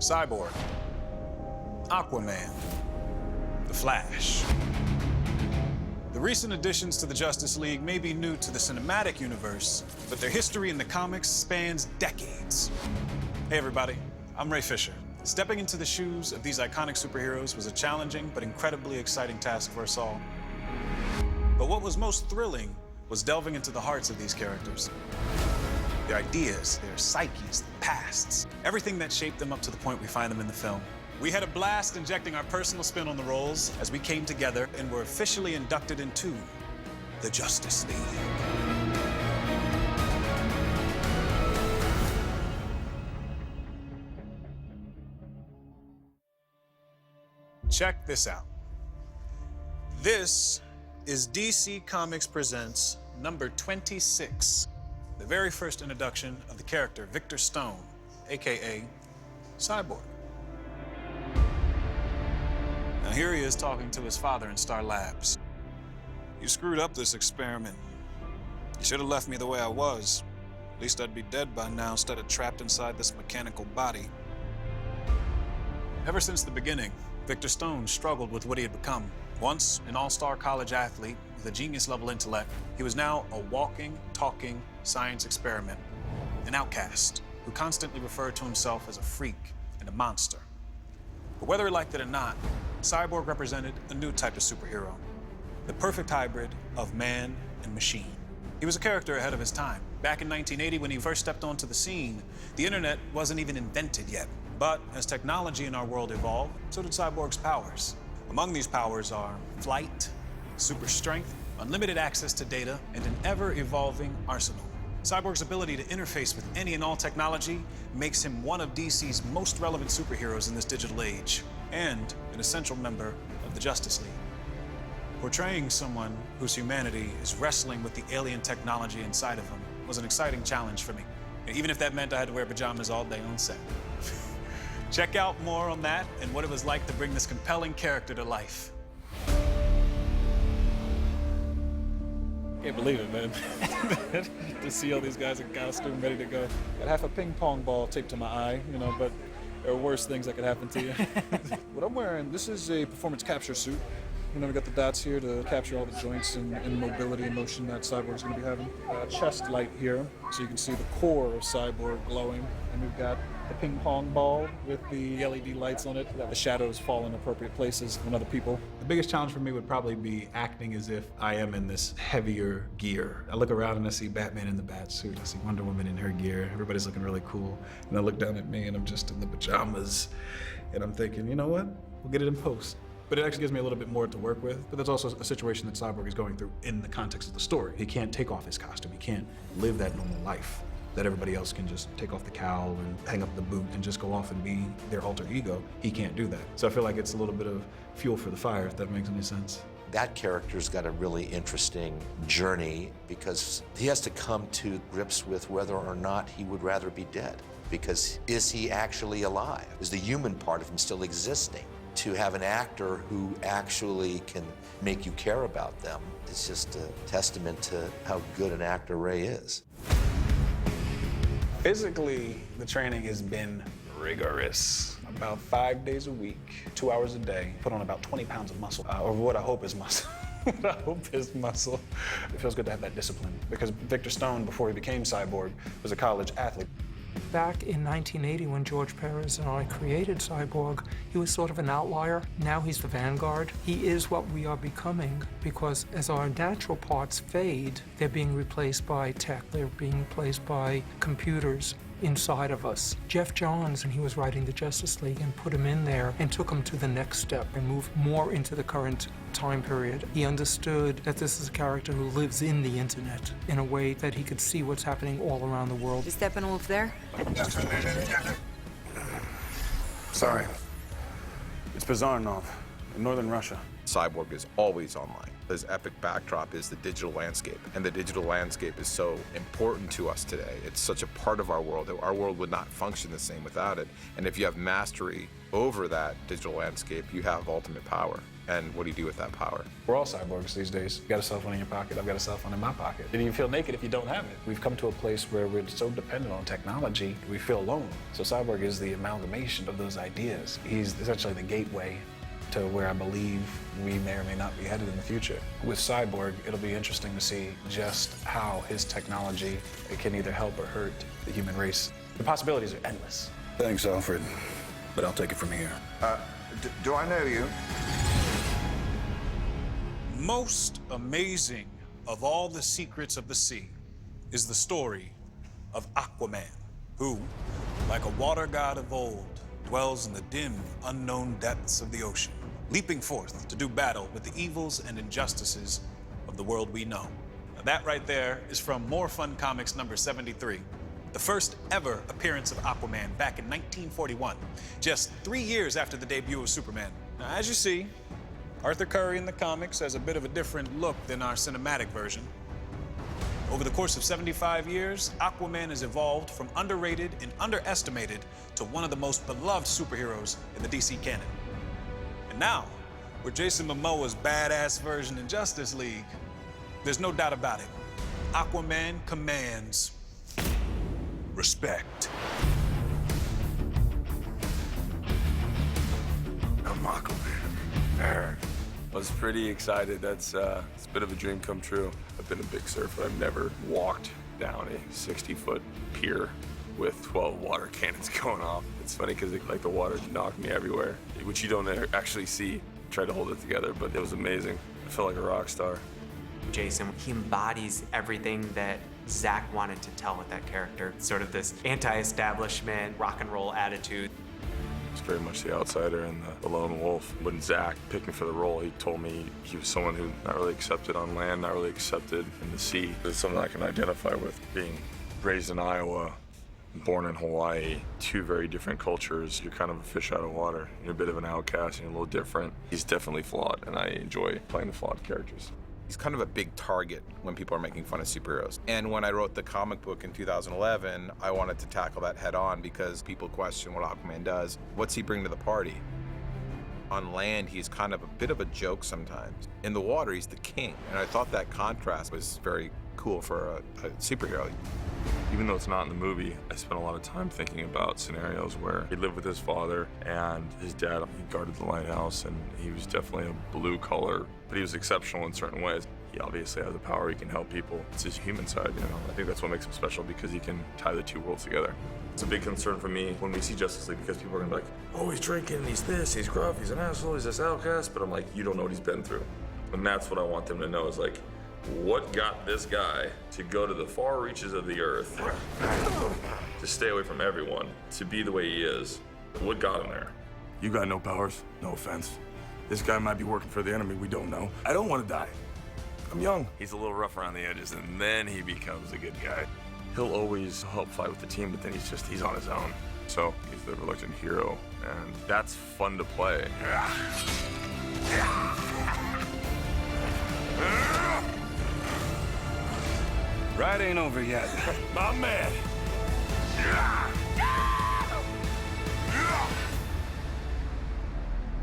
Cyborg, Aquaman, The Flash. The recent additions to the Justice League may be new to the cinematic universe, but their history in the comics spans decades. Hey everybody, I'm Ray Fisher. Stepping into the shoes of these iconic superheroes was a challenging but incredibly exciting task for us all. But what was most thrilling was delving into the hearts of these characters. Their ideas, their psyches, their pasts, everything that shaped them up to the point we find them in the film. We had a blast injecting our personal spin on the roles as we came together and were officially inducted into the Justice League. Check this out. This is DC Comics Presents number 26, the very first introduction of the character Victor Stone, AKA Cyborg. Now here he is talking to his father in Star Labs. You screwed up this experiment. You should have left me the way I was. At least I'd be dead by now instead of trapped inside this mechanical body. Ever since the beginning, Victor Stone struggled with what he had become. Once an all-star college athlete with a genius-level intellect, he was now a walking, talking science experiment, an outcast who constantly referred to himself as a freak and a monster. But whether he liked it or not, Cyborg represented a new type of superhero, the perfect hybrid of man and machine. He was a character ahead of his time. Back in 1980, when he first stepped onto the scene, the internet wasn't even invented yet. But as technology in our world evolved, so did Cyborg's powers. Among these powers are flight, super strength, unlimited access to data, and an ever-evolving arsenal. Cyborg's ability to interface with any and all technology makes him one of DC's most relevant superheroes in this digital age, and an essential member of the Justice League. Portraying someone whose humanity is wrestling with the alien technology inside of him was an exciting challenge for me, even if that meant I had to wear pajamas all day on set. Check out more on that and what it was like to bring this compelling character to life. Can't believe it, man. To see all these guys in costume ready to go. Got half a ping pong ball taped to my eye, you know, but there are worse things that could happen to you. What I'm wearing, this is a performance capture suit. You know, we got the dots here to capture all the joints and mobility and motion that Cyborg's gonna be having. Chest light here, so you can see the core of Cyborg glowing. And we've got the ping pong ball with the LED lights on it, that the shadows fall in appropriate places when other people. The biggest challenge for me would probably be acting as if I am in this heavier gear. I look around and I see Batman in the bat suit, I see Wonder Woman in her gear, everybody's looking really cool. And I look down at me and I'm just in the pajamas. And I'm thinking, you know what? We'll get it in post. But it actually gives me a little bit more to work with. But that's also a situation that Cyborg is going through in the context of the story. He can't take off his costume. He can't live that normal life that everybody else can just take off the cowl and hang up the boot and just go off and be their alter ego. He can't do that. So I feel like it's a little bit of fuel for the fire, if that makes any sense. That character's got a really interesting journey because he has to come to grips with whether or not he would rather be dead. Because is he actually alive? Is the human part of him still existing? To have an actor who actually can make you care about them, it's just a testament to how good an actor Ray is. Physically, the training has been rigorous. About 5 days a week, 2 hours a day, put on about 20 pounds of muscle, or what I hope is muscle. What I hope is muscle. It feels good to have that discipline because Victor Stone, before he became Cyborg, was a college athlete. Back in 1980, when George Perez and I created Cyborg, he was sort of an outlier. Now he's the vanguard. He is what we are becoming because as our natural parts fade, they're being replaced by tech. They're being replaced by computers inside of us. Jeff Johns, and he was writing the Justice League, and put him in there and took him to the next step and moved more into the current time period. He understood that this is a character who lives in the internet in a way that he could see what's happening all around the world. You stepping wolf there? Sorry. It's Bazarnov in northern Russia. Cyborg is always online. His epic backdrop is the digital landscape, and the digital landscape is so important to us today. It's such a part of our world that our world would not function the same without it. And if you have mastery over that digital landscape, you have ultimate power. And what do you do with that power? We're all cyborgs these days. You got a cell phone in your pocket, I've got a cell phone in my pocket. And you feel naked if you don't have it. We've come to a place where we're so dependent on technology, we feel alone. So Cyborg is the amalgamation of those ideas. He's essentially the gateway to where I believe we may or may not be headed in the future. With Cyborg, it'll be interesting to see just how his technology can either help or hurt the human race. The possibilities are endless. Thanks, Alfred. But I'll take it from here. Do I know you? Most amazing of all the secrets of the sea is the story of Aquaman, who, like a water god of old, dwells in the dim, unknown depths of the ocean, leaping forth to do battle with the evils and injustices of the world we know. Now, that right there is from More Fun Comics number 73, the first ever appearance of Aquaman back in 1941, just 3 years after the debut of Superman. Now, as you see, Arthur Curry in the comics has a bit of a different look than our cinematic version. Over the course of 75 years, Aquaman has evolved from underrated and underestimated to one of the most beloved superheroes in the DC canon. And now, with Jason Momoa's badass version in Justice League, there's no doubt about it. Aquaman commands respect. I'm Aquaman. I was pretty excited. It's a bit of a dream come true. I've been a big surfer. I've never walked down a 60-foot pier with 12 water cannons going off. It's funny because the water knocked me everywhere, which you don't actually see. Tried to hold it together, but it was amazing. I felt like a rock star. Jason, he embodies everything that Zach wanted to tell with that character. Sort of this anti-establishment, rock and roll attitude. He's very much the outsider and the lone wolf. When Zach picked me for the role, he told me he was someone who not really accepted on land, not really accepted in the sea. It's something I can identify with. Being raised in Iowa, born in Hawaii, two very different cultures. You're kind of a fish out of water. You're a bit of an outcast and you're a little different. He's definitely flawed, and I enjoy playing the flawed characters. He's kind of a big target when people are making fun of superheroes. And when I wrote the comic book in 2011, I wanted to tackle that head on because people question what Aquaman does. What's he bring to the party? On land, he's kind of a bit of a joke sometimes. In the water, he's the king. And I thought that contrast was very cool for a superhero. Even though it's not in the movie, I spent a lot of time thinking about scenarios where he lived with his father and his dad. He guarded the lighthouse, and he was definitely a blue collar, but he was exceptional in certain ways. He obviously has the power, he can help people. It's his human side, you know. I think that's what makes him special because he can tie the two worlds together. It's a big concern for me when we see Justice League because people are gonna be like, oh, he's drinking, he's this, he's gruff, he's an asshole, he's this outcast. But I'm like, you don't know what he's been through. And that's what I want them to know is like, what got this guy to go to the far reaches of the earth, to stay away from everyone, to be the way he is? What got him there? You got no powers, no offense. This guy might be working for the enemy, we don't know. I don't want to die. I'm young. He's a little rough around the edges, and then he becomes a good guy. He'll always help fight with the team, but then he's on his own. So he's the reluctant hero, and that's fun to play. Ride ain't over yet. My man.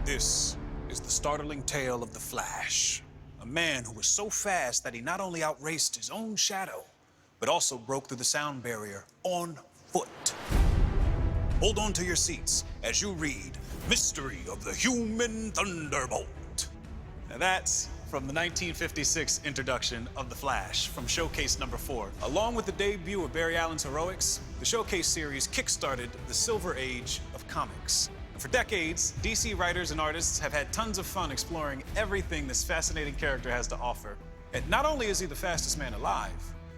This is the startling tale of the Flash, a man who was so fast that he not only outraced his own shadow, but also broke through the sound barrier on foot. Hold on to your seats as you read Mystery of the Human Thunderbolt. Now that's from the 1956 introduction of The Flash from Showcase number 4. Along with the debut of Barry Allen's Heroics, the Showcase series kickstarted the Silver Age of comics. And for decades, DC writers and artists have had tons of fun exploring everything this fascinating character has to offer. And not only is he the fastest man alive,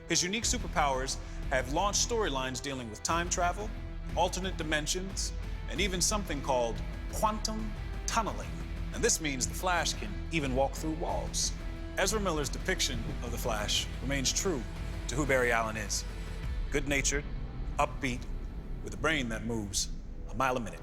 his unique superpowers have launched storylines dealing with time travel, alternate dimensions, and even something called quantum tunneling. And this means the Flash can even walk through walls. Ezra Miller's depiction of the Flash remains true to who Barry Allen is. Good-natured, upbeat, with a brain that moves a mile a minute.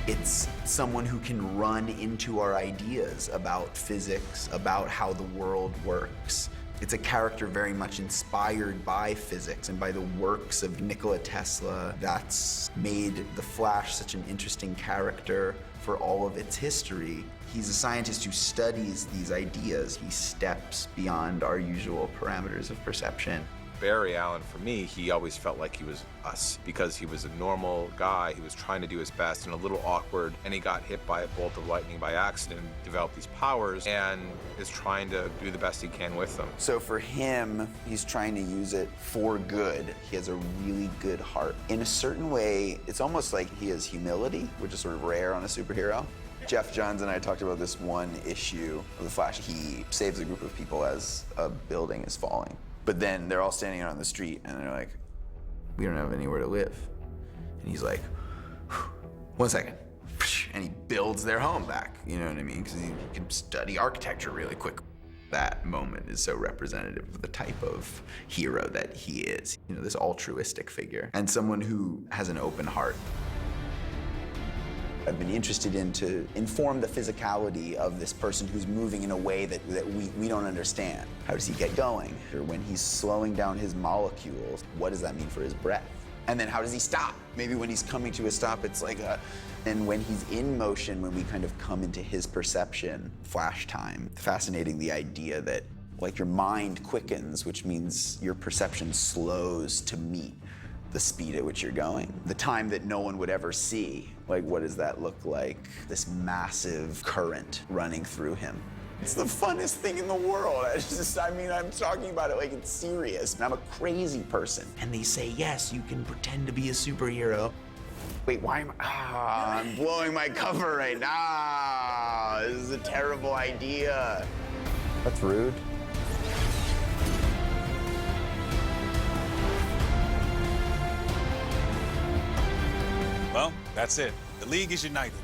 It's someone who can run into our ideas about physics, about how the world works. It's a character very much inspired by physics and by the works of Nikola Tesla that's made the Flash such an interesting character for all of its history. He's a scientist who studies these ideas. He steps beyond our usual parameters of perception. Barry Allen, for me, he always felt like he was us because he was a normal guy. He was trying to do his best and a little awkward, and he got hit by a bolt of lightning by accident, developed these powers, and is trying to do the best he can with them. So for him, he's trying to use it for good. He has a really good heart. In a certain way, it's almost like he has humility, which is sort of rare on a superhero. Jeff Johns and I talked about this one issue of The Flash. He saves a group of people as a building is falling. But then they're all standing out on the street and they're like, we don't have anywhere to live. And he's like, 1 second. And he builds their home back, you know what I mean? Because he can study architecture really quick. That moment is so representative of the type of hero that he is. You know, this altruistic figure and someone who has an open heart. I've been interested in to inform the physicality of this person who's moving in a way that we don't understand. How does he get going? Or when he's slowing down his molecules, what does that mean for his breath? And then how does he stop? Maybe when he's coming to a stop, it's like a... And when he's in motion, when we kind of come into his perception, flash time, fascinating the idea that like your mind quickens, which means your perception slows to meet the speed at which you're going. The time that no one would ever see. Like, what does that look like? This massive current running through him. It's the funnest thing in the world. I'm talking about it like it's serious. I'm a crazy person. And they say, yes, you can pretend to be a superhero. Wait, why am I? I'm blowing my cover right now. This is a terrible idea. That's rude. Well, that's it. The League is united.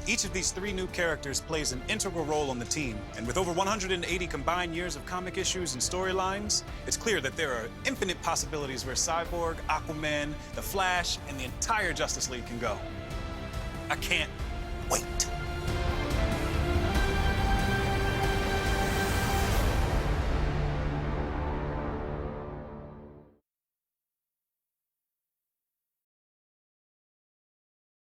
Each of these 3 new characters plays an integral role on the team, and with over 180 combined years of comic issues and storylines, it's clear that there are infinite possibilities where Cyborg, Aquaman, The Flash, and the entire Justice League can go. I can't wait.